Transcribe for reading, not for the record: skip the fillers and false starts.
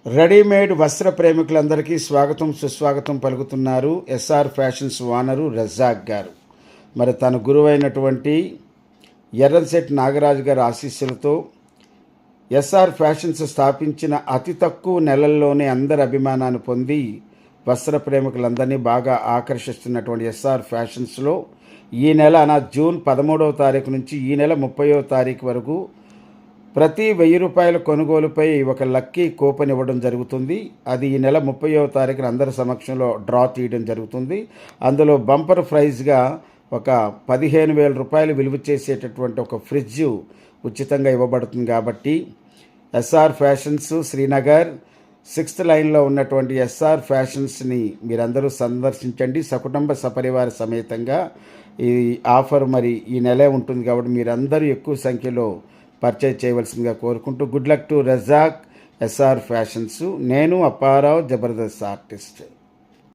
Readymade వస్త్ర ప్రేమికులందరికీ స్వాగతం సుస్వాగతం పలుకుతున్నారు ఎస్ఆర్ ఫ్యాషన్స్ ఓనరు రజాక్ గారు. మరి తన గురువైనటువంటి ఎర్రంశెట్టి నాగరాజు గారి ఆశీస్సులతో ఎస్ఆర్ ఫ్యాషన్స్ స్థాపించిన అతి తక్కువ నెలల్లోనే అందరి అభిమానాన్ని పొంది వస్త్ర ప్రేమికులందరినీ బాగా ఆకర్షిస్తున్నటువంటి ఎస్ఆర్ ఫ్యాషన్స్లో ఈ నెల జూన్ 13వ తారీఖు నుంచి ఈ నెల 30వ తారీఖు వరకు ప్రతి 1000 రూపాయల కొనుగోలుపై ఒక లక్కీ కూపన్ ఇవ్వడం జరుగుతుంది. అది ఈ నెల 30వ తారీఖున అందరి సమక్షంలో డ్రా తీయడం జరుగుతుంది. అందులో బంపర్ ప్రైజ్గా ఒక 15,000 రూపాయలు విలువ చేసేటటువంటి ఒక ఫ్రిడ్జ్ ఉచితంగా ఇవ్వబడుతుంది. కాబట్టి ఎస్ఆర్ ఫ్యాషన్స్ శ్రీనగర్ 6th లైన్లో ఉన్నటువంటి ఎస్ఆర్ ఫ్యాషన్స్ని మీరందరూ సందర్శించండి. సకుటుంబ సపరివార సమేతంగా ఈ ఆఫర్ మరి ఈ నెలే ఉంటుంది కాబట్టి మీరందరూ ఎక్కువ సంఖ్యలో పర్చేజ్ చేయవలసిందిగా కోరుకుంటూ good luck to Razak SR fashions. నేను అప్పారావు జబర్దస్త్ ఆర్టిస్ట్.